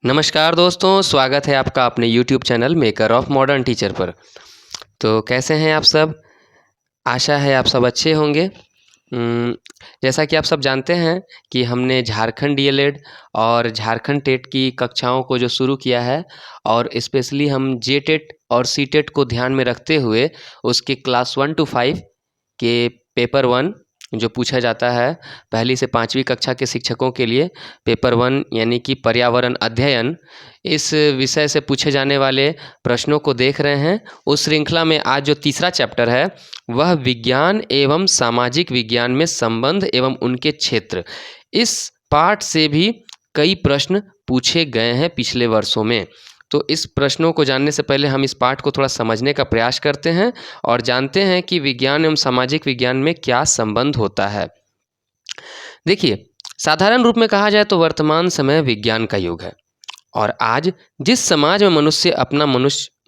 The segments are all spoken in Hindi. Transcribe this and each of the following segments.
नमस्कार दोस्तों, स्वागत है आपका अपने YouTube channel maker of modern teacher पर। तो कैसे हैं आप सब? आशा है आप सब अच्छे होंगे। जैसा कि आप सब जानते हैं कि हमने झारखंड डीएलएड और झारखंड टेट की कक्षाओं को जो शुरू किया है और स्पेशली हम जेटेट और सीटेट को ध्यान में रखते हुए उसके क्लास 1 to 5 के पेपर 1 जो पूछा जाता है पहली से 5वीं कक्षा के शिक्षकों के लिए पेपर 1 यानी कि पर्यावरण अध्ययन, इस विषय से पूछे जाने वाले प्रश्नों को देख रहे हैं। उस श्रृंखला में आज जो तीसरा चैप्टर है वह विज्ञान एवं सामाजिक विज्ञान में संबंध एवं उनके क्षेत्र। इस पाठ से भी कई प्रश्न पूछे गए हैं पिछले वर्षों में। तो इस प्रश्नों को जानने से पहले हम इस पाठ को थोड़ा समझने का प्रयास करते हैं और जानते हैं कि विज्ञान एवं सामाजिक विज्ञान में क्या संबंध होता है। देखिए, साधारण रूप में कहा जाए तो वर्तमान समय विज्ञान का युग है और आज जिस समाज में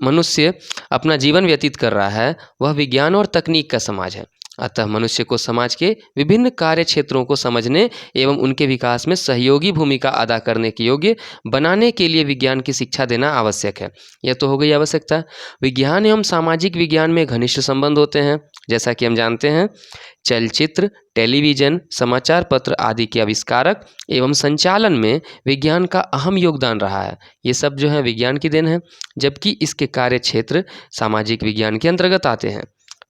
मनुष्य अपना जीवन व्यतीत कर रहा है वह विज्ञान और तकनीक का समाज है। अतः मनुष्य को समाज के विभिन्न कार्य क्षेत्रों को समझने एवं उनके विकास में सहयोगी भूमिका अदा करने के योग्य बनाने के लिए विज्ञान की शिक्षा देना आवश्यक है। यह तो हो गई आवश्यकता। विज्ञान एवं सामाजिक विज्ञान में घनिष्ठ संबंध होते हैं। जैसा कि हम जानते हैं, चलचित्र, टेलीविज़न, समाचार पत्र आदि के आविष्कारक एवं संचालन में विज्ञान का अहम योगदान रहा है। ये सब जो है विज्ञान की देन है, जबकि इसके कार्य क्षेत्र सामाजिक विज्ञान के अंतर्गत आते हैं।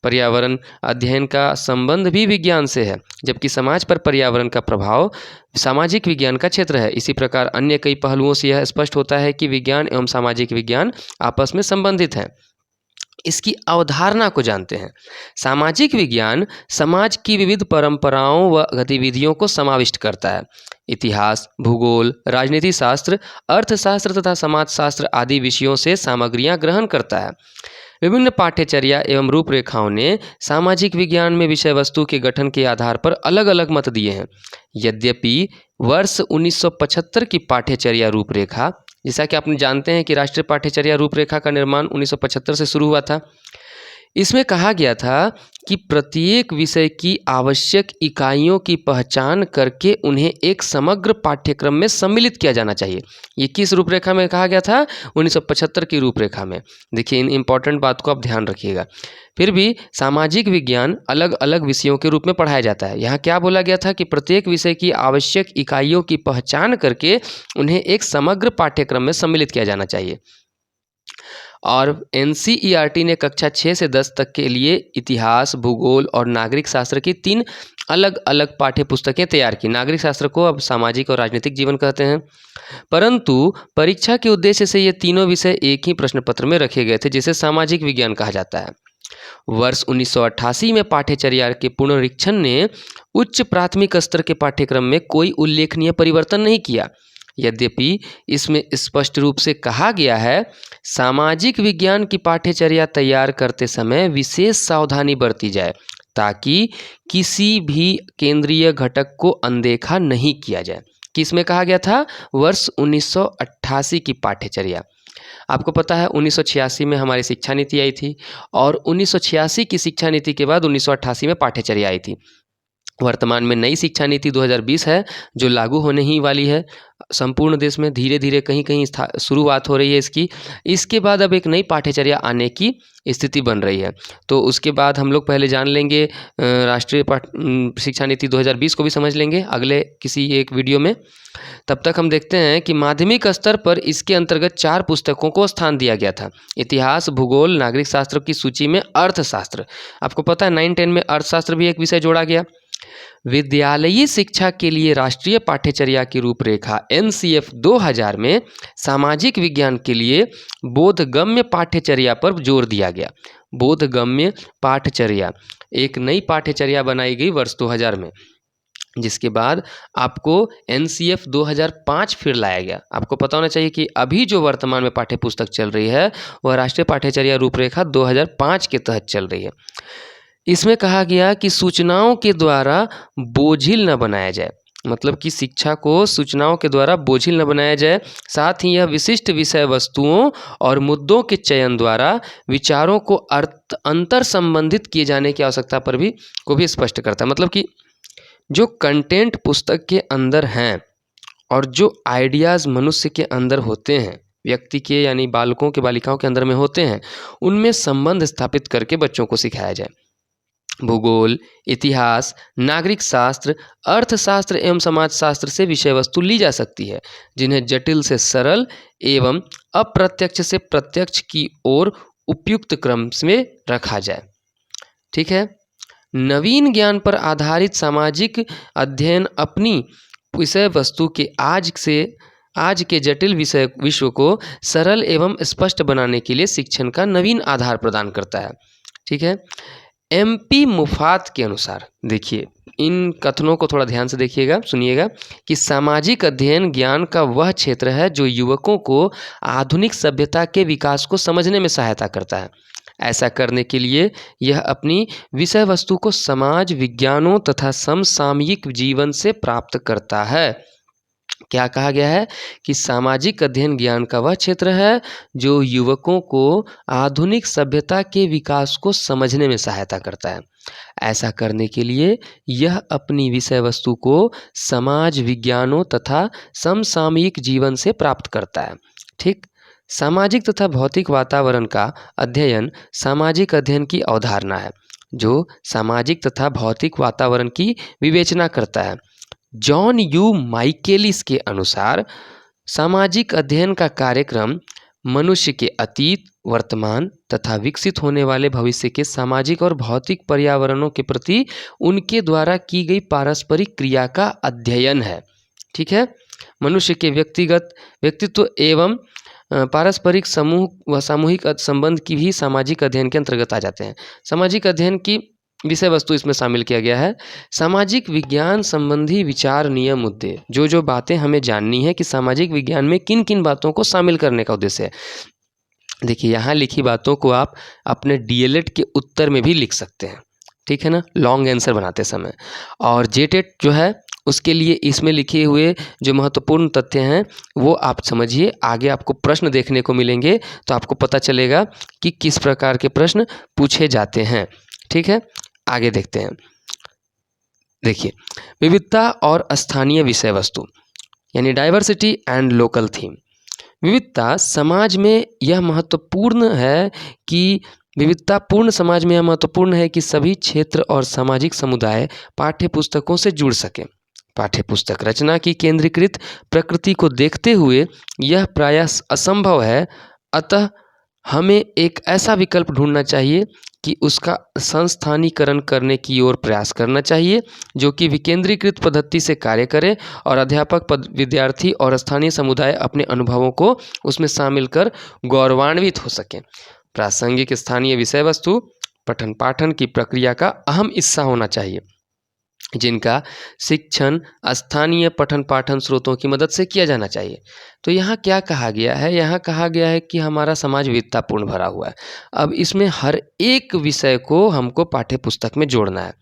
पर्यावरण अध्ययन का संबंध भी विज्ञान से है, जबकि समाज पर पर्यावरण का प्रभाव सामाजिक विज्ञान का क्षेत्र है। इसी प्रकार अन्य कई पहलुओं से यह स्पष्ट होता है कि विज्ञान एवं सामाजिक विज्ञान आपस में संबंधित हैं। इसकी अवधारणा को जानते हैं। सामाजिक विज्ञान समाज की विविध परंपराओं व गतिविधियों को समाविष्ट करता है। इतिहास, भूगोल, राजनीति शास्त्र, अर्थशास्त्र तथा समाजशास्त्र आदि विषयों से सामग्रियां ग्रहण करता है। विभिन्न पाठ्यचर्या एवं रूपरेखाओं ने सामाजिक विज्ञान में विषय वस्तु के गठन के आधार पर अलग अलग मत दिए हैं। यद्यपि वर्ष 1975 की पाठ्यचर्या रूपरेखा, जैसा कि आप जानते हैं कि राष्ट्रीय पाठ्यचर्या रूपरेखा का निर्माण 1975 से शुरू हुआ था। इसमें कहा गया था कि प्रत्येक विषय की आवश्यक इकाइयों की पहचान करके उन्हें एक समग्र पाठ्यक्रम में सम्मिलित किया जाना चाहिए। ये किस रूपरेखा में कहा गया था? 1975 की रूपरेखा में। देखिए, इन इम्पॉर्टेंट बात को आप ध्यान रखिएगा। फिर भी सामाजिक विज्ञान अलग अलग विषयों के रूप में पढ़ाया जाता है। यहाँ क्या बोला गया था कि प्रत्येक विषय की आवश्यक इकाइयों की पहचान करके उन्हें एक समग्र पाठ्यक्रम में सम्मिलित किया जाना चाहिए। और एनसीईआरटी ने कक्षा 6 से 10 तक के लिए इतिहास, भूगोल और नागरिक शास्त्र की 3 अलग अलग पाठ्य पुस्तकें तैयार की। नागरिक शास्त्र को अब सामाजिक और राजनीतिक जीवन कहते हैं, परंतु परीक्षा के उद्देश्य से ये तीनों विषय एक ही प्रश्न पत्र में रखे गए थे, जिसे सामाजिक विज्ञान कहा जाता है। वर्ष 1988 में पाठ्यचर्या के पुनरीक्षण ने उच्च प्राथमिक स्तर के पाठ्यक्रम में कोई उल्लेखनीय परिवर्तन नहीं किया। यद्यपि इसमें स्पष्ट रूप से कहा गया है, सामाजिक विज्ञान की पाठ्यचर्या तैयार करते समय विशेष सावधानी बरती जाए ताकि किसी भी केंद्रीय घटक को अनदेखा नहीं किया जाए। किसमें कहा गया था? वर्ष 1988 की पाठ्यचर्या। आपको पता है 1986 में हमारी शिक्षा नीति आई थी और 1986 की शिक्षा नीति के बाद 1988 में पाठ्यचर्या आई थी। वर्तमान में नई शिक्षा नीति 2020 है जो लागू होने ही वाली है। संपूर्ण देश में धीरे धीरे कहीं कहीं शुरुआत हो रही है इसकी। इसके बाद अब एक नई पाठ्यचर्या आने की स्थिति बन रही है। तो उसके बाद हम लोग पहले जान लेंगे राष्ट्रीय शिक्षा नीति 2020 को भी समझ लेंगे अगले किसी एक वीडियो में। तब तक हम देखते हैं कि माध्यमिक स्तर पर इसके अंतर्गत 4 पुस्तकों को स्थान दिया गया था। इतिहास, भूगोल, नागरिक शास्त्र की सूची में अर्थशास्त्र। आपको पता है 9-10 में अर्थशास्त्र भी एक विषय जोड़ा गया। विद्यालयी शिक्षा के लिए राष्ट्रीय पाठ्यचर्या की रूपरेखा NCF 2000 में सामाजिक विज्ञान के लिए बोधगम्य पाठ्यचर्या पर जोर दिया गया। बोधगम्य पाठ्यचर्या, एक नई पाठ्यचर्या बनाई गई वर्ष 2000 में, जिसके बाद आपको NCF 2005 फिर लाया गया। आपको पता होना चाहिए कि अभी जो वर्तमान में पाठ्य पुस्तक चल रही है वह राष्ट्रीय पाठ्यचर्या रूपरेखा 2005 के तहत चल रही है। इसमें कहा गया कि सूचनाओं के द्वारा बोझिल न बनाया जाए, मतलब कि शिक्षा को सूचनाओं के द्वारा बोझिल न बनाया जाए। साथ ही यह विशिष्ट विषय वस्तुओं और मुद्दों के चयन द्वारा विचारों को अंतर संबंधित किए जाने की आवश्यकता पर भी स्पष्ट करता है। मतलब कि जो कंटेंट पुस्तक के अंदर हैं और जो आइडियाज़ मनुष्य के अंदर होते हैं, व्यक्ति के यानी बालकों के बालिकाओं के अंदर में होते हैं, उनमें संबंध स्थापित करके बच्चों को सिखाया जाए। भूगोल, इतिहास, नागरिक शास्त्र, अर्थशास्त्र एवं समाजशास्त्र से विषय वस्तु ली जा सकती है, जिन्हें जटिल से सरल एवं अप्रत्यक्ष से प्रत्यक्ष की ओर उपयुक्त क्रम में रखा जाए। ठीक है। नवीन ज्ञान पर आधारित सामाजिक अध्ययन अपनी विषय वस्तु के आज के जटिल विश्व को सरल एवं स्पष्ट बनाने के लिए शिक्षण का नवीन आधार प्रदान करता है। ठीक है। MP मुफात के अनुसार, देखिए इन कथनों को थोड़ा ध्यान से देखिएगा, सुनिएगा, कि सामाजिक अध्ययन ज्ञान का वह क्षेत्र है जो युवकों को आधुनिक सभ्यता के विकास को समझने में सहायता करता है। ऐसा करने के लिए यह अपनी विषय वस्तु को समाज विज्ञानों तथा समसामयिक जीवन से प्राप्त करता है। क्या कहा गया है कि सामाजिक अध्ययन ज्ञान का वह क्षेत्र है जो युवकों को आधुनिक सभ्यता के विकास को समझने में सहायता करता है। ऐसा करने के लिए यह अपनी विषय वस्तु को समाज विज्ञानों तथा समसामयिक जीवन से प्राप्त करता है। ठीक। सामाजिक तथा भौतिक वातावरण का अध्ययन सामाजिक अध्ययन की अवधारणा है, जो सामाजिक तथा भौतिक वातावरण की विवेचना करता है। जॉन यू माइकेलिस के अनुसार सामाजिक अध्ययन का कार्यक्रम मनुष्य के अतीत, वर्तमान तथा विकसित होने वाले भविष्य के सामाजिक और भौतिक पर्यावरणों के प्रति उनके द्वारा की गई पारस्परिक क्रिया का अध्ययन है। ठीक है। मनुष्य के व्यक्तित्व एवं पारस्परिक समूह व सामूहिक संबंध की भी सामाजिक अध्ययन के अंतर्गत आ जाते हैं। सामाजिक अध्ययन की विषय वस्तु इसमें शामिल किया गया है। सामाजिक विज्ञान संबंधी विचार, नियम, मुद्दे, जो बातें हमें जाननी है कि सामाजिक विज्ञान में किन किन बातों को शामिल करने का उद्देश्य है। देखिए यहाँ लिखी बातों को आप अपने DLED के उत्तर में भी लिख सकते हैं। ठीक है ना, लॉन्ग आंसर बनाते समय। और JTET जो है उसके लिए इसमें लिखे हुए जो महत्वपूर्ण तथ्य हैं वो आप समझिए। आगे आपको प्रश्न देखने को मिलेंगे तो आपको पता चलेगा कि किस प्रकार के प्रश्न पूछे जाते हैं। ठीक है, आगे देखते हैं। देखिए, विविधता और स्थानीय विषय वस्तु यानी डाइवर्सिटी एंड लोकल थीम। विविधता समाज में यह महत्वपूर्ण है कि विविधतापूर्ण समाज में यह महत्वपूर्ण है कि सभी क्षेत्र और सामाजिक समुदाय पाठ्य पुस्तकों से जुड़ सकें। पाठ्य पुस्तक रचना की केंद्रीकृत प्रकृति को देखते हुए यह प्रायः असंभव है। अतः हमें एक ऐसा विकल्प ढूंढना चाहिए कि उसका संस्थानीकरण करने की ओर प्रयास करना चाहिए जो कि विकेंद्रीकृत पद्धति से कार्य करे और अध्यापक, विद्यार्थी और स्थानीय समुदाय अपने अनुभवों को उसमें शामिल कर गौरवान्वित हो सकें। प्रासंगिक स्थानीय विषय वस्तु पठन पाठन की प्रक्रिया का अहम हिस्सा होना चाहिए, जिनका शिक्षण स्थानीय पठन पाठन स्रोतों की मदद से किया जाना चाहिए। तो यहाँ क्या कहा गया है? यहाँ कहा गया है कि हमारा समाज विविधतापूर्ण भरा हुआ है। अब इसमें हर एक विषय को हमको पाठ्य पुस्तक में जोड़ना है।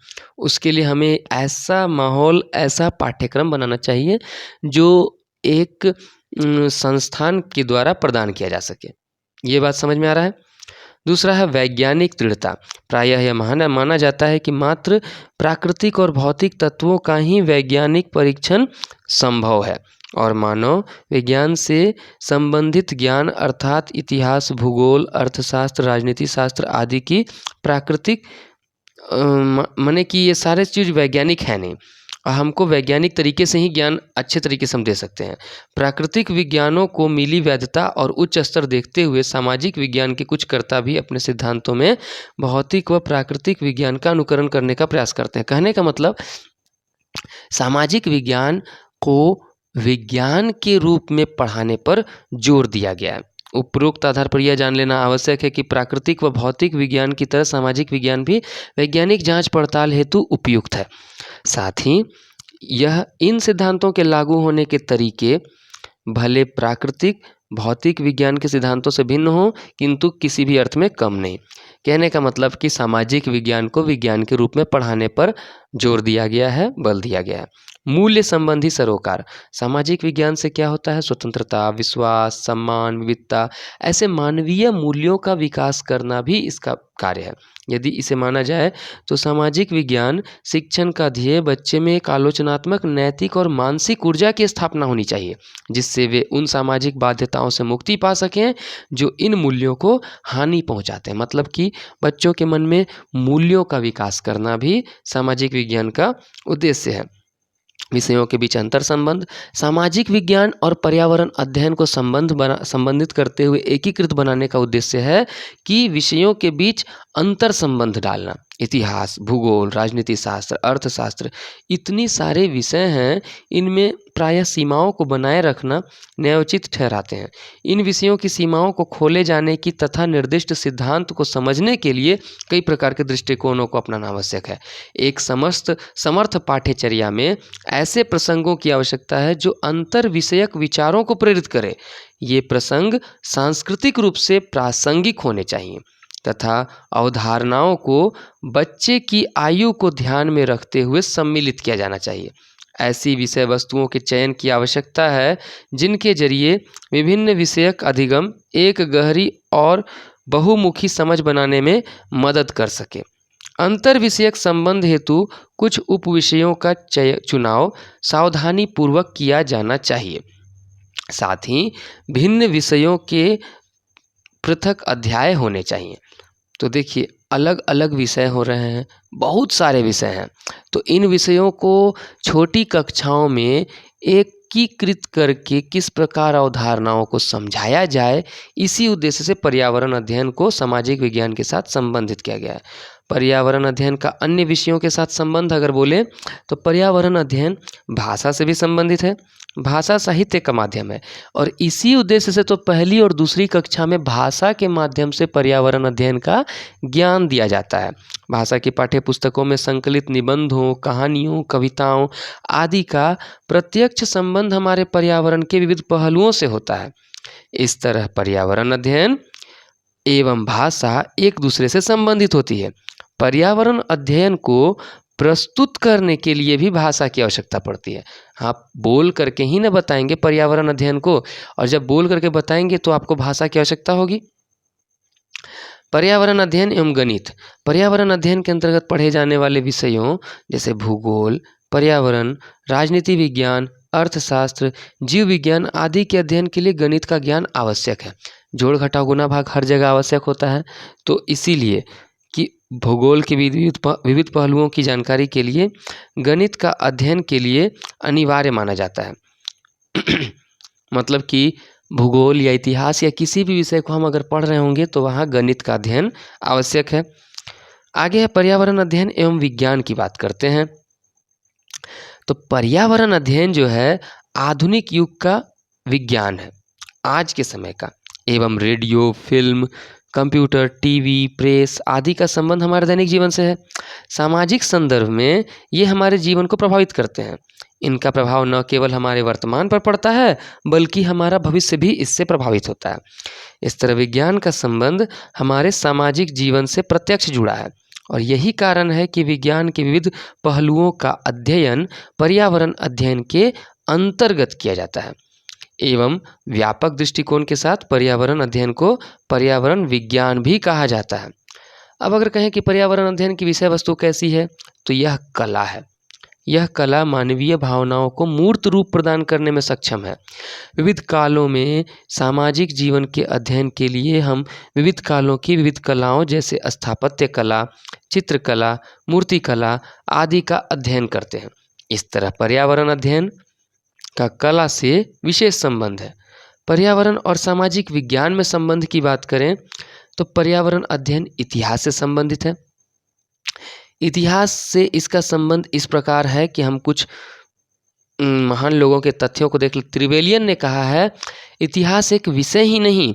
उसके लिए हमें ऐसा माहौल, ऐसा पाठ्यक्रम बनाना चाहिए जो एक संस्थान के द्वारा प्रदान किया जा सके। ये बात समझ में आ रहा है? दूसरा है वैज्ञानिक दृढ़ता। प्रायः यह माना जाता है कि मात्र प्राकृतिक और भौतिक तत्वों का ही वैज्ञानिक परीक्षण संभव है और मानव विज्ञान से संबंधित ज्ञान अर्थात इतिहास, भूगोल, अर्थशास्त्र, राजनीति शास्त्र आदि की प्राकृतिक माने कि ये सारे चीज़ वैज्ञानिक है नहीं। हमको वैज्ञानिक तरीके से ही ज्ञान अच्छे तरीके से हम दे सकते हैं। प्राकृतिक विज्ञानों को मिली वैधता और उच्च स्तर देखते हुए सामाजिक विज्ञान के कुछ कर्ता भी अपने सिद्धांतों में भौतिक व प्राकृतिक विज्ञान का अनुकरण करने का प्रयास करते हैं। कहने का मतलब सामाजिक विज्ञान को विज्ञान के रूप में पढ़ाने पर जोर दिया गया है। उपरोक्त आधार पर यह जान लेना आवश्यक है कि प्राकृतिक व भौतिक विज्ञान की तरह सामाजिक विज्ञान भी वैज्ञानिक जांच पड़ताल हेतु उपयुक्त है। साथ ही यह इन सिद्धांतों के लागू होने के तरीके भले प्राकृतिक भौतिक विज्ञान के सिद्धांतों से भिन्न हो, किंतु किसी भी अर्थ में कम नहीं। कहने का मतलब कि सामाजिक विज्ञान को विज्ञान के रूप में पढ़ाने पर जोर दिया गया है, बल दिया गया है। मूल्य संबंधी सरोकार। सामाजिक विज्ञान से क्या होता है? स्वतंत्रता, विश्वास, सम्मान, विविधता, ऐसे मानवीय मूल्यों का विकास करना भी इसका कार्य है। यदि इसे माना जाए तो सामाजिक विज्ञान शिक्षण का ध्येय बच्चे में एक आलोचनात्मक, नैतिक और मानसिक ऊर्जा की स्थापना होनी चाहिए, जिससे वे उन सामाजिक बाध्यताओं से मुक्ति पा सकें जो इन मूल्यों को हानि पहुंचाते हैं। मतलब कि बच्चों के मन में मूल्यों का विकास करना भी सामाजिक विज्ञान का उद्देश्य है। विषयों के बीच अंतर संबंध। सामाजिक विज्ञान और पर्यावरण अध्ययन को संबंधित करते हुए एकीकृत बनाने का उद्देश्य है कि विषयों के बीच अंतर संबंध डालना। इतिहास, भूगोल, राजनीति शास्त्र, अर्थशास्त्र, इतनी सारे विषय हैं, इनमें प्रायः सीमाओं को बनाए रखना न्यायोचित ठहराते हैं। इन विषयों की सीमाओं को खोले जाने की तथा निर्दिष्ट सिद्धांत को समझने के लिए कई प्रकार के दृष्टिकोणों को अपनाना आवश्यक है। एक समर्थ पाठ्यचर्या में ऐसे प्रसंगों की आवश्यकता है जो अंतर विषयक विचारों को प्रेरित करे। ये प्रसंग सांस्कृतिक रूप से प्रासंगिक होने चाहिए तथा अवधारणाओं को बच्चे की आयु को ध्यान में रखते हुए सम्मिलित किया जाना चाहिए। ऐसी विषय वस्तुओं के चयन की आवश्यकता है जिनके जरिए विभिन्न विषयक अधिगम एक गहरी और बहुमुखी समझ बनाने में मदद कर सके। अंतर विषयक संबंध हेतु कुछ उपविषयों का चुनाव सावधानी पूर्वक किया जाना चाहिए। साथ ही भिन्न विषयों के पृथक अध्याय होने चाहिए। तो देखिए, अलग अलग विषय हो रहे हैं, बहुत सारे विषय हैं, तो इन विषयों को छोटी कक्षाओं में एकीकृत करके किस प्रकार अवधारणाओं को समझाया जाए, इसी उद्देश्य से पर्यावरण अध्ययन को सामाजिक विज्ञान के साथ संबंधित किया गया है। पर्यावरण अध्ययन का अन्य विषयों के साथ संबंध अगर बोलें तो पर्यावरण अध्ययन भाषा से भी संबंधित है। भाषा साहित्य का माध्यम है और इसी उद्देश्य से तो पहली और दूसरी कक्षा में भाषा के माध्यम से पर्यावरण अध्ययन का ज्ञान दिया जाता है। भाषा की पाठ्य पुस्तकों में संकलित निबंधों, कहानियों, कविताओं आदि का प्रत्यक्ष संबंध हमारे पर्यावरण के विविध पहलुओं से होता है। इस तरह पर्यावरण अध्ययन एवं भाषा एक दूसरे से संबंधित होती है। पर्यावरण अध्ययन को प्रस्तुत करने के लिए भी भाषा की आवश्यकता पड़ती है। आप बोल करके ही ना बताएंगे पर्यावरण अध्ययन को, और जब बोल करके बताएंगे तो आपको भाषा की आवश्यकता होगी। पर्यावरण अध्ययन एवं गणित। पर्यावरण अध्ययन के अंतर्गत पढ़े जाने वाले विषयों जैसे भूगोल, पर्यावरण, राजनीति विज्ञान, अर्थशास्त्र, जीव विज्ञान आदि के अध्ययन के लिए गणित का ज्ञान आवश्यक है। जोड़ घटाव गुणा भाग हर जगह आवश्यक होता है, तो इसीलिए कि भूगोल के विविध पहलुओं की जानकारी के लिए गणित का अध्ययन के लिए अनिवार्य माना जाता है। मतलब कि भूगोल या इतिहास या किसी भी विषय को हम अगर पढ़ रहे होंगे तो वहाँ गणित का अध्ययन आवश्यक है। आगे है पर्यावरण अध्ययन एवं विज्ञान की बात करते हैं। तो पर्यावरण अध्ययन जो है आधुनिक युग का विज्ञान है, आज के समय का, एवं radio, film, computer, TV, press आदि का संबंध हमारे दैनिक जीवन से है। सामाजिक संदर्भ में ये हमारे जीवन को प्रभावित करते हैं। इनका प्रभाव न केवल हमारे वर्तमान पर पड़ता है बल्कि हमारा भविष्य भी इससे प्रभावित होता है। इस तरह विज्ञान का संबंध हमारे सामाजिक जीवन से प्रत्यक्ष जुड़ा है और यही कारण है कि विज्ञान के विविध पहलुओं का अध्ययन पर्यावरण अध्ययन के अंतर्गत किया जाता है। एवं व्यापक दृष्टिकोण के साथ पर्यावरण अध्ययन को पर्यावरण विज्ञान भी कहा जाता है। अब अगर कहें कि पर्यावरण अध्ययन की विषय वस्तु कैसी है, तो यह कला है। यह कला मानवीय भावनाओं को मूर्त रूप प्रदान करने में सक्षम है। विविध कालों में सामाजिक जीवन के अध्ययन के लिए हम विविध कालों की विविध कलाओं जैसे स्थापत्य कला, चित्रकला, मूर्तिकला आदि का अध्ययन करते हैं। इस तरह पर्यावरण अध्ययन का कला से विशेष संबंध है। पर्यावरण और सामाजिक विज्ञान में संबंध की बात करें तो पर्यावरण अध्ययन इतिहास से संबंधित है। इतिहास से इसका संबंध इस प्रकार है कि हम कुछ महान लोगों के तथ्यों को देख लें। त्रिवेलियन ने कहा है, इतिहास एक विषय ही नहीं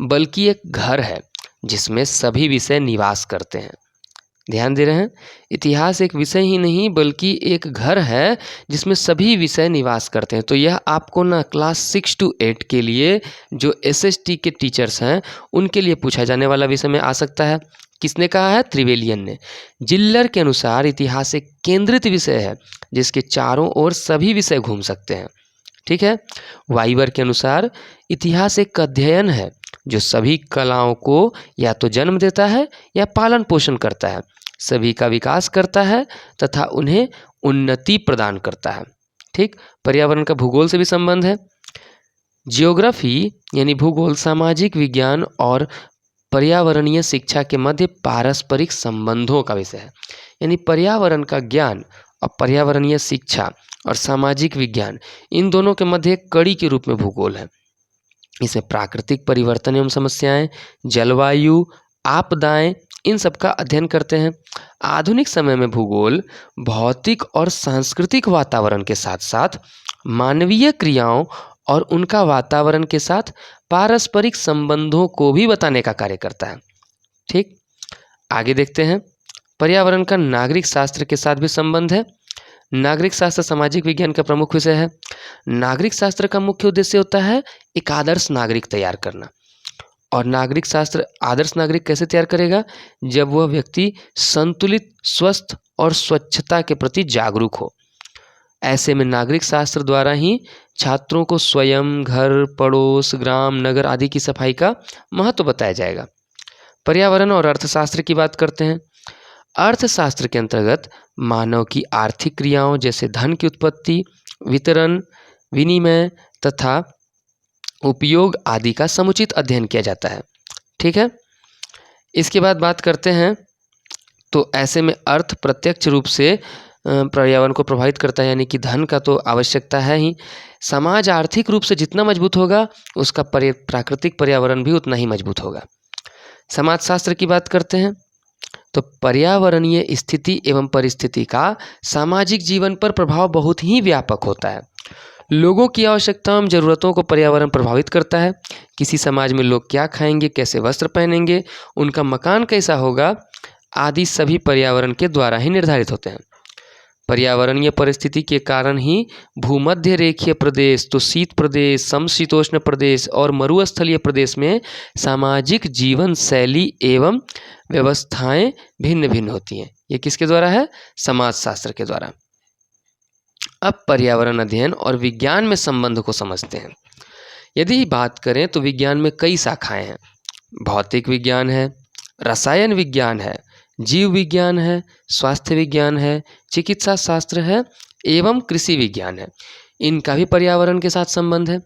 बल्कि एक घर है जिसमें सभी विषय निवास करते हैं। ध्यान दे रहे हैं, इतिहास एक विषय ही नहीं बल्कि एक घर है जिसमें सभी विषय निवास करते हैं। तो यह आपको ना क्लास 6 to 8 के लिए जो SST के टीचर्स हैं उनके लिए पूछा जाने वाला विषय में आ सकता है। किसने कहा है? त्रिवेलियन ने। जिल्लर के अनुसार इतिहास एक केंद्रित विषय है जिसके चारों ओर सभी विषय घूम सकते हैं। ठीक है। वाइवर के अनुसार इतिहास एक अध्ययन है जो सभी कलाओं को या तो जन्म देता है या पालन पोषण करता है, सभी का विकास करता है तथा उन्हें उन्नति प्रदान करता है। ठीक। पर्यावरण का भूगोल से भी संबंध है। जियोग्राफी यानी भूगोल सामाजिक विज्ञान और पर्यावरणीय शिक्षा के मध्य पारस्परिक संबंधों का विषय है। यानी पर्यावरण का ज्ञान और पर्यावरणीय शिक्षा और सामाजिक विज्ञान, इन दोनों के मध्य एक कड़ी के रूप में भूगोल है। इसमें प्राकृतिक परिवर्तन एवं समस्याएं, जलवायु, आपदाएं, इन सब का अध्ययन करते हैं। आधुनिक समय में भूगोल भौतिक और सांस्कृतिक वातावरण के साथ साथ मानवीय क्रियाओं और उनका वातावरण के साथ पारस्परिक संबंधों को भी बताने का कार्य करता है। ठीक। आगे देखते हैं। पर्यावरण का नागरिक शास्त्र के साथ भी संबंध है। नागरिक शास्त्र सामाजिक विज्ञान का प्रमुख विषय है। नागरिक शास्त्र का मुख्य उद्देश्य होता है एक आदर्श नागरिक तैयार करना। और नागरिक शास्त्र आदर्श नागरिक कैसे तैयार करेगा? जब वह व्यक्ति संतुलित, स्वस्थ और स्वच्छता के प्रति जागरूक हो। ऐसे में नागरिक शास्त्र द्वारा ही छात्रों को स्वयं, घर, पड़ोस, ग्राम, नगर आदि की सफाई का महत्व बताया जाएगा। पर्यावरण और अर्थशास्त्र की बात करते हैं। अर्थशास्त्र के अंतर्गत मानव की आर्थिक क्रियाओं जैसे धन की उत्पत्ति, वितरण, विनिमय तथा उपयोग आदि का समुचित अध्ययन किया जाता है। ठीक है। इसके बाद बात करते हैं तो ऐसे में अर्थ प्रत्यक्ष रूप से पर्यावरण को प्रभावित करता है, यानी कि धन का तो आवश्यकता है ही। समाज आर्थिक रूप से जितना मजबूत होगा उसका प्राकृतिक पर्यावरण भी उतना ही मजबूत होगा। समाजशास्त्र की बात करते हैं तो पर्यावरणीय स्थिति एवं परिस्थिति का सामाजिक जीवन पर प्रभाव बहुत ही व्यापक होता है। लोगों की आवश्यकताओं एवं जरूरतों को पर्यावरण प्रभावित करता है। किसी समाज में लोग क्या खाएंगे, कैसे वस्त्र पहनेंगे, उनका मकान कैसा होगा आदि सभी पर्यावरण के द्वारा ही निर्धारित होते हैं। पर्यावरणीय परिस्थिति के कारण ही भूमध्य रेखीय प्रदेश, तो शीत प्रदेश, समशीतोष्ण प्रदेश और मरुस्थलीय प्रदेश में सामाजिक जीवन शैली एवं व्यवस्थाएं भिन्न भिन्न होती हैं। ये किसके द्वारा है? समाजशास्त्र के द्वारा। अब पर्यावरण अध्ययन और विज्ञान में संबंध को समझते हैं। यदि बात करें तो विज्ञान में कई शाखाएं हैं। भौतिक विज्ञान है, रसायन विज्ञान है, जीव विज्ञान है, स्वास्थ्य विज्ञान है, चिकित्सा शास्त्र है एवं कृषि विज्ञान है। इनका भी पर्यावरण के साथ संबंध है।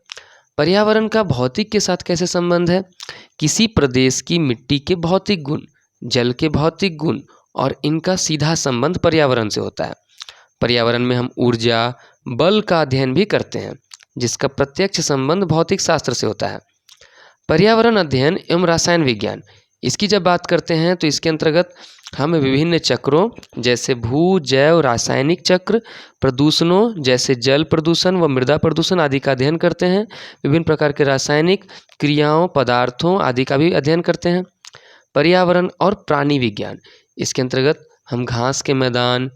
पर्यावरण का भौतिक के साथ कैसे संबंध है? किसी प्रदेश की मिट्टी के भौतिक गुण, जल के भौतिक गुण और इनका सीधा संबंध पर्यावरण से होता है। पर्यावरण में हम ऊर्जा, बल का अध्ययन भी करते हैं जिसका प्रत्यक्ष संबंध भौतिक शास्त्र से होता है। पर्यावरण अध्ययन एवं रसायन विज्ञान, इसकी जब बात करते हैं तो इसके अंतर्गत हम विभिन्न चक्रों जैसे भू, जैव, रासायनिक चक्र, प्रदूषणों जैसे जल प्रदूषण व मृदा प्रदूषण आदि का अध्ययन करते हैं। विभिन्न प्रकार के रासायनिक क्रियाओं, पदार्थों आदि का भी अध्ययन करते हैं। पर्यावरण और प्राणी विज्ञान, इसके अंतर्गत हम घास के मैदान,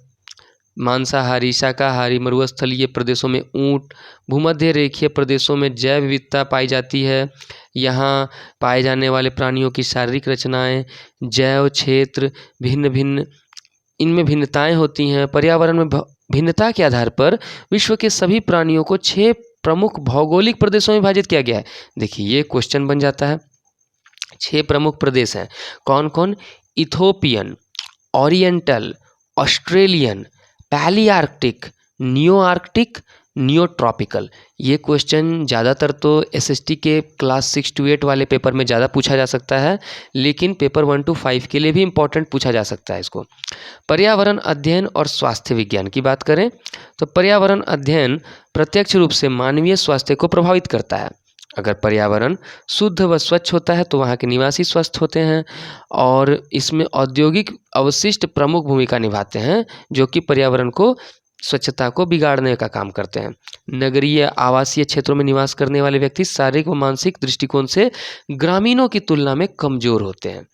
मांसाहारी, शाकाहारी, मरुस्थलीय प्रदेशों में ऊंट, भूमध्य रेखीय प्रदेशों में जैव विविधता पाई जाती है। यहाँ पाए जाने वाले प्राणियों की शारीरिक रचनाएं, जैव क्षेत्र भिन्न भिन्न, इनमें भिन्नताएं होती हैं। पर्यावरण में भिन्नता के आधार पर विश्व के सभी प्राणियों को 6 प्रमुख भौगोलिक प्रदेशों में विभाजित किया गया है। देखिए ये क्वेश्चन बन जाता है। 6 प्रमुख प्रदेश हैं। कौन कौन? Ethiopian, Oriental, Australian, Palearctic, Nearctic, Neotropical. ये क्वेश्चन ज़्यादातर तो एसएसटी के क्लास 6 to 8 वाले पेपर में ज़्यादा पूछा जा सकता है, लेकिन पेपर 1 to 5 के लिए भी इम्पोर्टेंट पूछा जा सकता है इसको। पर्यावरण अध्ययन और स्वास्थ्य विज्ञान की बात करें तो पर्यावरण अध्ययन प्रत्यक्ष रूप से मानवीय स्वास्थ्य को प्रभावित करता है। अगर पर्यावरण शुद्ध व स्वच्छ होता है तो वहाँ के निवासी स्वस्थ होते हैं और इसमें औद्योगिक अवशिष्ट प्रमुख भूमिका निभाते हैं जो कि पर्यावरण को, स्वच्छता को बिगाड़ने का काम करते हैं। नगरीय आवासीय क्षेत्रों में निवास करने वाले व्यक्ति शारीरिक व मानसिक दृष्टिकोण से ग्रामीणों की तुलना में कमजोर होते हैं।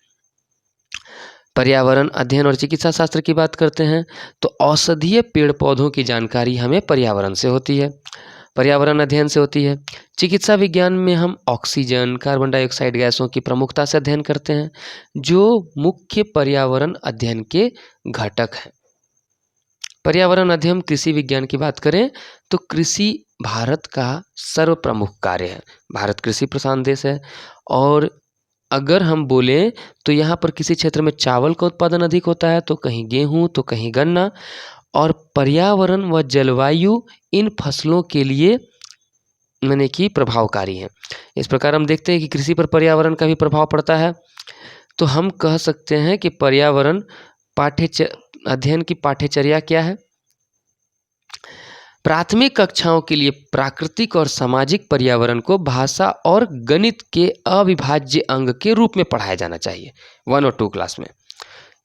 पर्यावरण अध्ययन और चिकित्सा शास्त्र की बात करते हैं तो औषधीय पेड़ पौधों की जानकारी हमें पर्यावरण से होती है। पर्यावरण अध्ययन से होती है। चिकित्सा विज्ञान में हम ऑक्सीजन, कार्बन डाइऑक्साइड गैसों की प्रमुखता से अध्ययन करते हैं, जो मुख्य पर्यावरण अध्ययन के घटक हैं। पर्यावरण अध्ययन कृषि विज्ञान की बात करें तो कृषि भारत का सर्वप्रमुख कार्य है। भारत कृषि प्रधान देश है और अगर हम बोलें तो यहाँ पर किसी क्षेत्र में चावल का उत्पादन अधिक होता है, तो कहीं गेहूँ, तो कहीं गन्ना। और पर्यावरण व जलवायु इन फसलों के लिए माने कि प्रभावकारी हैं। इस प्रकार हम देखते हैं कि कृषि पर पर्यावरण का भी प्रभाव पड़ता है। तो हम कह सकते हैं कि पर्यावरण अध्ययन की पाठ्यचर्या क्या है? प्राथमिक कक्षाओं के लिए प्राकृतिक और सामाजिक पर्यावरण को भाषा और गणित के अविभाज्य अंग के रूप में पढ़ाया जाना चाहिए 1 और 2 क्लास में।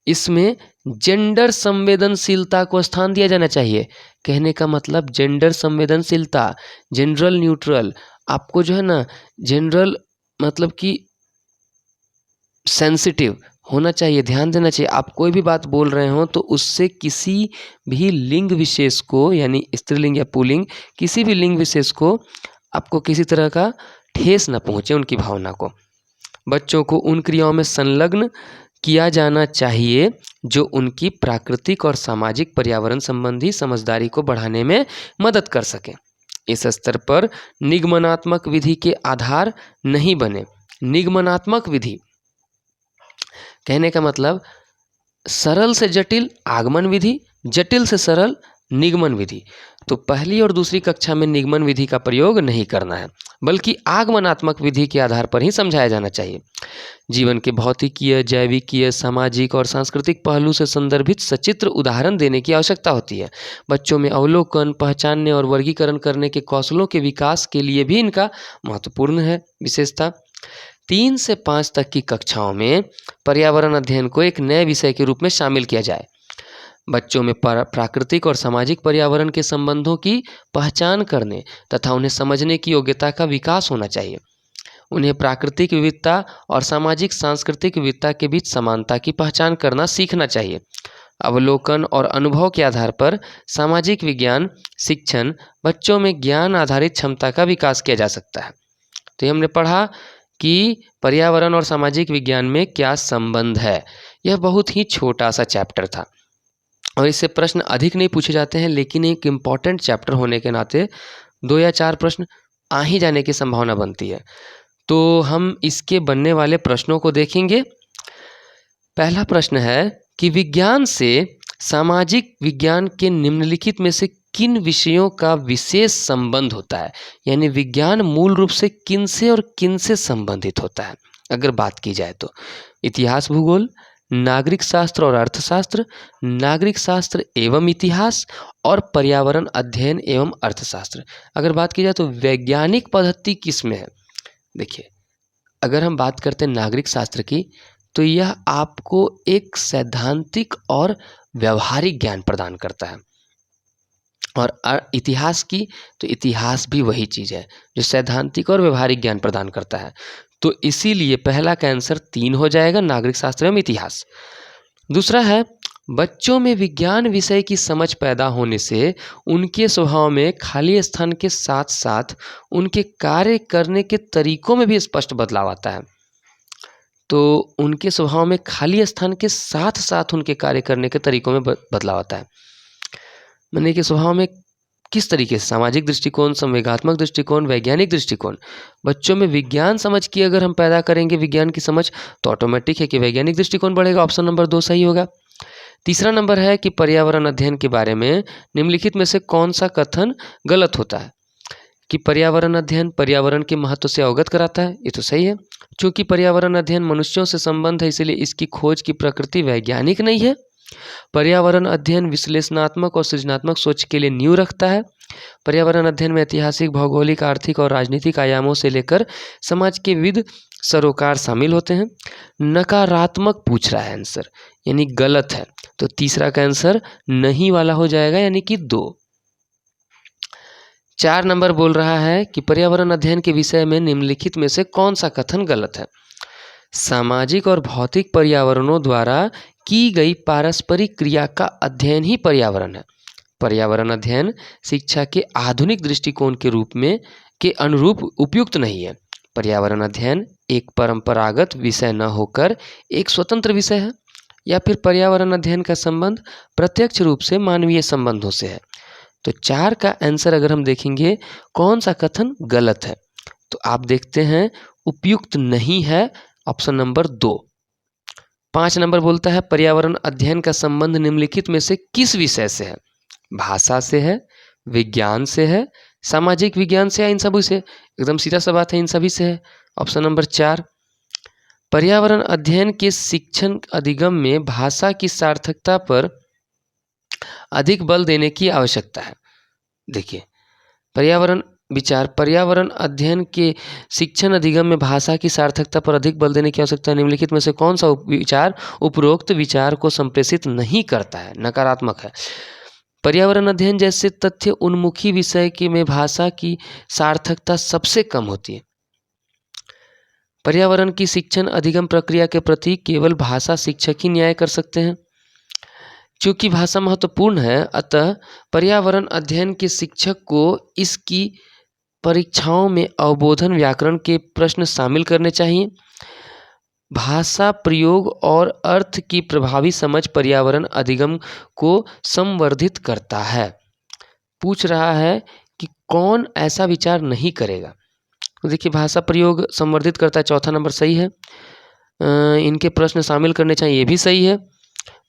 इसमें जेंडर संवेदनशीलता को स्थान दिया जाना चाहिए। कहने का मतलब जेंडर संवेदनशीलता, जनरल न्यूट्रल, आपको जो है ना जनरल मतलब कि सेंसिटिव होना चाहिए, ध्यान देना चाहिए। आप कोई भी बात बोल रहे हो तो उससे किसी भी लिंग विशेष को, यानी स्त्रीलिंग या पुल्लिंग, किसी भी लिंग विशेष को आपको किसी तरह का ठेस न पहुँचे उनकी भावना को। बच्चों को उन क्रियाओं में संलग्न किया जाना चाहिए जो उनकी प्राकृतिक और सामाजिक पर्यावरण संबंधी समझदारी को बढ़ाने में मदद कर सकें। इस स्तर पर निगमनात्मक विधि के आधार नहीं बने। निगमनात्मक विधि कहने का मतलब सरल से जटिल आगमन विधि, जटिल से सरल निगमन विधि। तो पहली और दूसरी कक्षा में निगमन विधि का प्रयोग नहीं करना है, बल्कि आगमनात्मक विधि के आधार पर ही समझाया जाना चाहिए। जीवन के भौतिकीय, जैविकीय, सामाजिक और सांस्कृतिक पहलू से संदर्भित सचित्र उदाहरण देने की आवश्यकता होती है। बच्चों में अवलोकन, पहचानने और वर्गीकरण करने के कौशलों के विकास के लिए भी इनका महत्वपूर्ण है विशेषता। 3 से 5 तक की कक्षाओं में पर्यावरण अध्ययन को एक नए विषय के रूप में शामिल किया जाए। बच्चों में प्राकृतिक और सामाजिक पर्यावरण के संबंधों की पहचान करने तथा उन्हें समझने की योग्यता का विकास होना चाहिए। उन्हें प्राकृतिक विविधता और सामाजिक सांस्कृतिक विविधता के बीच समानता की पहचान करना सीखना चाहिए। अवलोकन और अनुभव के आधार पर सामाजिक विज्ञान शिक्षण बच्चों में ज्ञान आधारित क्षमता का विकास किया जा सकता है। तो हमने पढ़ा कि पर्यावरण और सामाजिक विज्ञान में क्या संबंध है। यह बहुत ही छोटा सा चैप्टर था और इससे प्रश्न अधिक नहीं पूछे जाते हैं, लेकिन एक इम्पॉर्टेंट चैप्टर होने के नाते 2 या 4 प्रश्न आ ही जाने की संभावना बनती है। तो हम इसके बनने वाले प्रश्नों को देखेंगे। पहला प्रश्न है कि विज्ञान से सामाजिक विज्ञान के निम्नलिखित में से किन विषयों का विशेष संबंध होता है, यानी विज्ञान मूल रूप से किन से और किन से संबंधित होता है। अगर बात की जाए तो इतिहास भूगोल, नागरिक शास्त्र और अर्थशास्त्र, नागरिक शास्त्र एवं इतिहास और पर्यावरण अध्ययन एवं अर्थशास्त्र। अगर बात की जाए तो वैज्ञानिक पद्धति किस में है। देखिए, अगर हम बात करते हैं नागरिक शास्त्र की तो यह आपको एक सैद्धांतिक और व्यवहारिक ज्ञान प्रदान करता है, और इतिहास की तो इतिहास भी वही चीज़ है जो सैद्धांतिक और व्यवहारिक ज्ञान प्रदान करता है। तो इसीलिए पहला का आंसर 3 हो जाएगा, नागरिक शास्त्र एवं इतिहास। दूसरा है बच्चों में विज्ञान विषय की समझ पैदा होने से उनके स्वभाव में खाली स्थान के साथ साथ उनके कार्य करने के तरीकों में भी स्पष्ट बदलाव आता है। तो उनके स्वभाव में खाली स्थान के साथ साथ उनके कार्य करने के तरीकों में बदलाव आता है। माने कि स्वभाव में किस तरीके से, सामाजिक दृष्टिकोण, संवेगात्मक दृष्टिकोण, वैज्ञानिक दृष्टिकोण। बच्चों में विज्ञान समझ की अगर हम पैदा करेंगे, विज्ञान की समझ, तो ऑटोमेटिक है कि वैज्ञानिक दृष्टिकोण बढ़ेगा। ऑप्शन नंबर 2 सही होगा। तीसरा नंबर है कि पर्यावरण अध्ययन के बारे में निम्नलिखित में से कौन सा कथन गलत होता है। कि पर्यावरण अध्ययन पर्यावरण के महत्व से अवगत कराता है, ये तो सही है। चूँकि पर्यावरण अध्ययन मनुष्यों से संबंध है, इसलिए इसकी खोज की प्रकृति वैज्ञानिक नहीं है। पर्यावरण अध्ययन विश्लेषणात्मक और सृजनात्मक सोच के लिए नींव रखता है। पर्यावरण अध्ययन में ऐतिहासिक, भौगोलिक, आर्थिक और राजनीतिक आयामों से लेकर समाज के विविध सरोकार शामिल होते हैं। नकारात्मक पूछ रहा है आंसर, यानी गलत है। तो तीसरा का आंसर नहीं वाला हो जाएगा, यानी कि 2। 4 नंबर बोल रहा है कि पर्यावरण अध्ययन के विषय में निम्नलिखित में से कौन सा कथन गलत है। सामाजिक और भौतिक पर्यावरणों द्वारा की गई पारस्परिक क्रिया का अध्ययन ही पर्यावरण है। पर्यावरण अध्ययन शिक्षा के आधुनिक दृष्टिकोण के रूप में के अनुरूप उपयुक्त नहीं है। पर्यावरण अध्ययन एक परंपरागत विषय न होकर एक स्वतंत्र विषय है। या फिर पर्यावरण अध्ययन का संबंध प्रत्यक्ष रूप से मानवीय संबंधों से है। तो 4 का आंसर अगर हम देखेंगे कौन सा कथन गलत है, तो आप देखते हैं उपयुक्त नहीं है, ऑप्शन नंबर 2। 5 नंबर बोलता है पर्यावरण अध्ययन का संबंध निम्नलिखित में से किस विषय से है? भाषा से है, विज्ञान से है, सामाजिक विज्ञान से, या इन सभी से? एकदम सीधा सा बात है, इन सभी से है, ऑप्शन नंबर 4। पर्यावरण अध्ययन के शिक्षण अधिगम में भाषा की सार्थकता पर अधिक बल देने की आवश्यकता है। देखिए, पर्यावरण अध्ययन के शिक्षण अधिगम में भाषा की सार्थकता पर अधिक बल देने की आवश्यकता है। निम्नलिखित में से कौन सा विचार उपरोक्त विचार को संप्रेषित नहीं करता है? नकारात्मक है। पर्यावरण अध्ययन जैसे तथ्य उन्मुखी विषय के में भाषा की सार्थकता सबसे कम होती है। पर्यावरण की शिक्षण अधिगम प्रक्रिया के प्रति केवल भाषा शिक्षक ही न्याय कर सकते हैं। क्योंकि भाषा महत्वपूर्ण है, अतः पर्यावरण अध्ययन के शिक्षक को इसकी परीक्षाओं में अवबोधन व्याकरण के प्रश्न शामिल करने चाहिए। भाषा प्रयोग और अर्थ की प्रभावी समझ पर्यावरण अधिगम को संवर्धित करता है। पूछ रहा है कि कौन ऐसा विचार नहीं करेगा? तो देखिए, भाषा प्रयोग संवर्धित करता है, चौथा नंबर सही है। इनके प्रश्न शामिल करने चाहिए, ये भी सही है।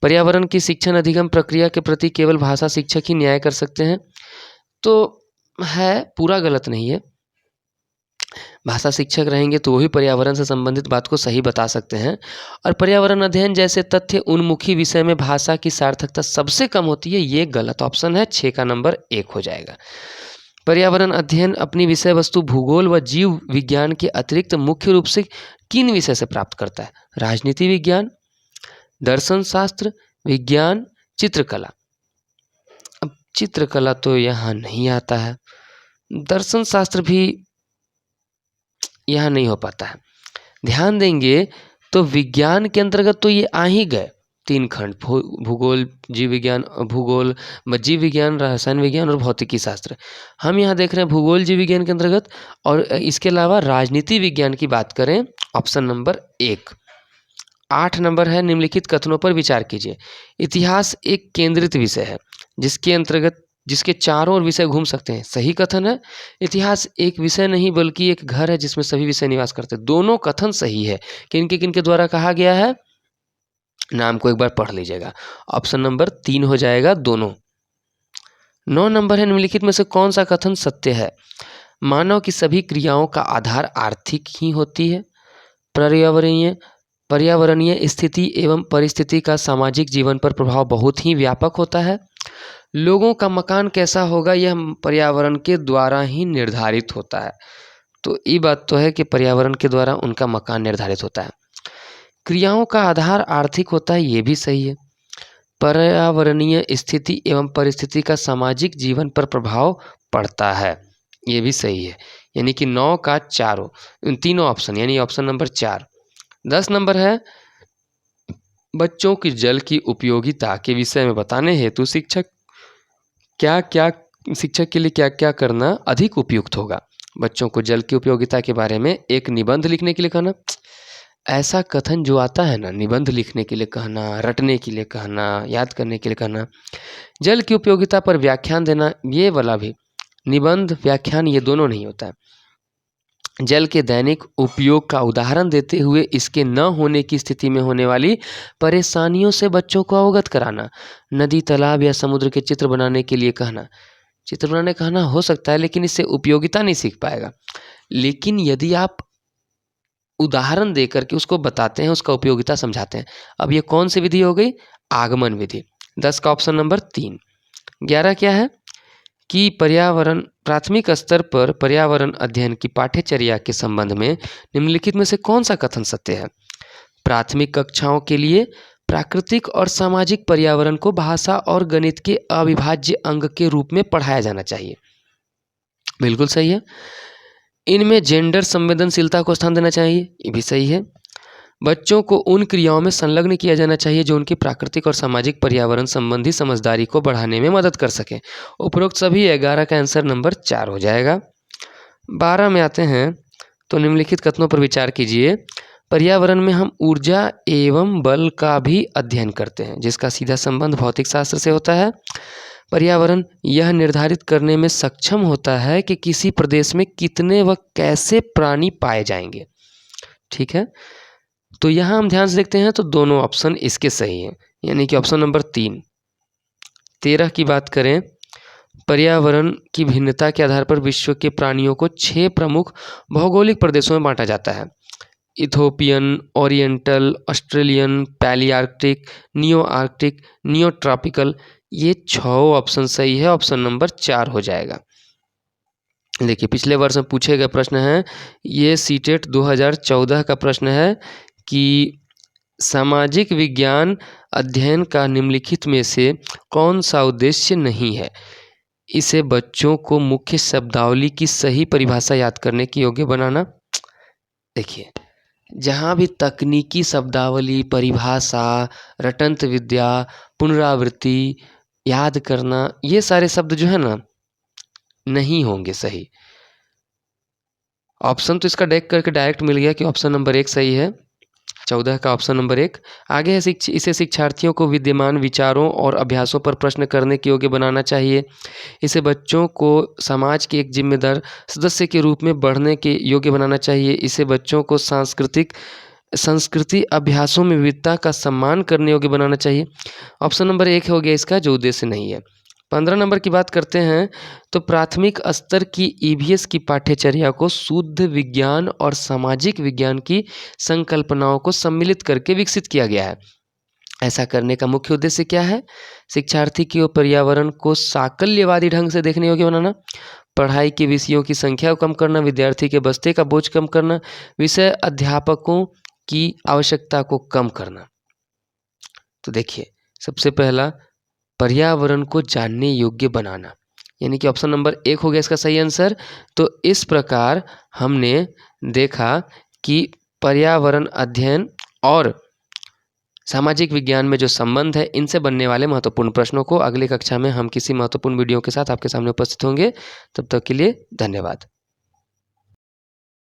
पर्यावरण की शिक्षण अधिगम प्रक्रिया के प्रति केवल भाषा शिक्षक ही न्याय कर सकते हैं, तो है, पूरा गलत नहीं है। भाषा शिक्षक रहेंगे तो वही पर्यावरण से संबंधित बात को सही बता सकते हैं। और पर्यावरण अध्ययन जैसे तथ्य उन्मुखी विषय में भाषा की सार्थकता सबसे कम होती है, ये गलत ऑप्शन है, 6 का नंबर 1 हो जाएगा। पर्यावरण अध्ययन अपनी विषय वस्तु भूगोल व जीव विज्ञान के अतिरिक्त मुख्य रूप से किन विषय से प्राप्त करता है? राजनीति विज्ञान, दर्शन शास्त्र, विज्ञान, चित्रकला। अब चित्रकला तो यहाँ नहीं आता है, दर्शन शास्त्र भी यहाँ नहीं हो पाता है। ध्यान देंगे तो विज्ञान के अंतर्गत तो ये आ ही गए 3 खंड, भूगोल, जीव विज्ञान, रसायन विज्ञान और भौतिकी शास्त्र। हम यहाँ देख रहे हैं भूगोल जीव विज्ञान के अंतर्गत, और इसके अलावा राजनीति विज्ञान की बात करें, ऑप्शन नंबर 1। 8 नंबर है निम्नलिखित कथनों पर विचार कीजिए। इतिहास एक केंद्रित विषय है जिसके चारों ओर विषय घूम सकते हैं। सही कथन है। इतिहास एक विषय नहीं बल्कि एक घर है जिसमें सभी विषय निवास करते हैं। दोनों कथन सही है। किनके द्वारा कहा गया है? नाम को एक बार पढ़ लीजिएगा, ऑप्शन नंबर 3 हो जाएगा दोनों। 9 नंबर है निम्नलिखित में से कौन सा कथन सत्य है? मानव की सभी क्रियाओं का आधार आर्थिक ही होती है। पर्यावरणीय स्थिति एवं परिस्थिति का सामाजिक जीवन पर प्रभाव बहुत ही व्यापक होता है। लोगों का मकान कैसा होगा यह पर्यावरण के द्वारा ही निर्धारित होता है। तो ये बात तो है कि पर्यावरण के द्वारा उनका मकान निर्धारित होता है। क्रियाओं का आधार आर्थिक होता है, ये भी सही है। पर्यावरणीय स्थिति एवं परिस्थिति का सामाजिक जीवन पर प्रभाव पड़ता है, ये भी सही है। यानी कि 9 का 4 तीनों ऑप्शन, यानी ऑप्शन नंबर 4। 10 नंबर है बच्चों की जल की उपयोगिता के विषय में बताने हेतु शिक्षक के लिए क्या क्या करना अधिक उपयुक्त होगा? बच्चों को जल की उपयोगिता के बारे में एक निबंध लिखने के लिए कहना। ऐसा कथन जो आता है ना, निबंध लिखने के लिए कहना, रटने के लिए कहना, याद करने के लिए कहना, जल की उपयोगिता पर व्याख्यान देना, ये वाला भी निबंध व्याख्यान ये दोनों नहीं होता है। जल के दैनिक उपयोग का उदाहरण देते हुए इसके न होने की स्थिति में होने वाली परेशानियों से बच्चों को अवगत कराना। नदी, तालाब या समुद्र के चित्र बनाने के लिए कहना। चित्र बनाने कहना हो सकता है, लेकिन इससे उपयोगिता नहीं सीख पाएगा। लेकिन यदि आप उदाहरण दे करके उसको बताते हैं, उसका उपयोगिता समझाते हैं। अब ये कौन सी विधि हो गई? आगमन विधि। 10 का ऑप्शन नंबर 3। 11 क्या है कि प्राथमिक स्तर पर पर्यावरण अध्ययन की पाठ्यचर्या के संबंध में निम्नलिखित में से कौन सा कथन सत्य है? प्राथमिक कक्षाओं के लिए प्राकृतिक और सामाजिक पर्यावरण को भाषा और गणित के अविभाज्य अंग के रूप में पढ़ाया जाना चाहिए। बिल्कुल सही है। इनमें जेंडर संवेदनशीलता को स्थान देना चाहिए, ये भी सही है। बच्चों को उन क्रियाओं में संलग्न किया जाना चाहिए जो उनकी प्राकृतिक और सामाजिक पर्यावरण संबंधी समझदारी को बढ़ाने में मदद कर सके। उपरोक्त सभी 11 का आंसर नंबर 4 हो जाएगा। 12 में आते हैं तो निम्नलिखित कथनों पर विचार कीजिए। पर्यावरण में हम ऊर्जा एवं बल का भी अध्ययन करते हैं जिसका सीधा संबंध भौतिक शास्त्र से होता है। पर्यावरण यह निर्धारित करने में सक्षम होता है कि किसी प्रदेश में कितने व कैसे प्राणी पाए जाएंगे। ठीक है, तो यहाँ हम ध्यान से देखते हैं तो दोनों ऑप्शन इसके सही हैं, यानी कि ऑप्शन नंबर 3। 13 की बात करें, पर्यावरण की भिन्नता के आधार पर विश्व के प्राणियों को 6 प्रमुख भौगोलिक प्रदेशों में बांटा जाता है। Ethiopian, Oriental, Australian, Palearctic, Nearctic, Neotropical. ये 6 ऑप्शन सही है, ऑप्शन नंबर 4 हो जाएगा। देखिए पिछले वर्ष में पूछे गए प्रश्न हैं, ये सीटेट 2014 का प्रश्न है कि सामाजिक विज्ञान अध्ययन का निम्नलिखित में से कौन सा उद्देश्य नहीं है। इसे बच्चों को मुख्य शब्दावली की सही परिभाषा याद करने के योग्य बनाना। देखिए जहाँ भी तकनीकी शब्दावली, परिभाषा, रटंत विद्या, पुनरावृत्ति, याद करना, ये सारे शब्द जो है ना नहीं होंगे सही। ऑप्शन तो इसका देख करके डायरेक्ट मिल गया कि ऑप्शन नंबर 1 सही है, 14 का ऑप्शन नंबर 1। आगे है इसे शिक्षार्थियों को विद्यमान विचारों और अभ्यासों पर प्रश्न करने के योग्य बनाना चाहिए। इसे बच्चों को समाज के एक जिम्मेदार सदस्य के रूप में बढ़ने के योग्य बनाना चाहिए। इसे बच्चों को संस्कृति अभ्यासों में विविधता का सम्मान करने योग्य बनाना चाहिए। ऑप्शन नंबर 1 हो गया इसका, जो उद्देश्य नहीं है। 15 नंबर की बात करते हैं तो प्राथमिक स्तर की ईवीएस की पाठ्यचर्या को शुद्ध विज्ञान और सामाजिक विज्ञान की संकल्पनाओं को सम्मिलित करके विकसित किया गया है। ऐसा करने का मुख्य उद्देश्य क्या है? शिक्षार्थी के पर्यावरण को साकल्यवादी ढंग से देखने योग्य बनाना, पढ़ाई के विषयों की संख्या को कम करना, विद्यार्थी के बस्ते का बोझ कम करना, विषय अध्यापकों की आवश्यकता को कम करना। तो देखिए सबसे पहला पर्यावरण को जानने योग्य बनाना, यानी कि ऑप्शन नंबर 1 हो गया इसका सही आंसर। तो इस प्रकार हमने देखा कि पर्यावरण अध्ययन और सामाजिक विज्ञान में जो संबंध है, इनसे बनने वाले महत्वपूर्ण प्रश्नों को अगली कक्षा में हम किसी महत्वपूर्ण वीडियो के साथ आपके सामने उपस्थित होंगे। तब तक के लिए धन्यवाद।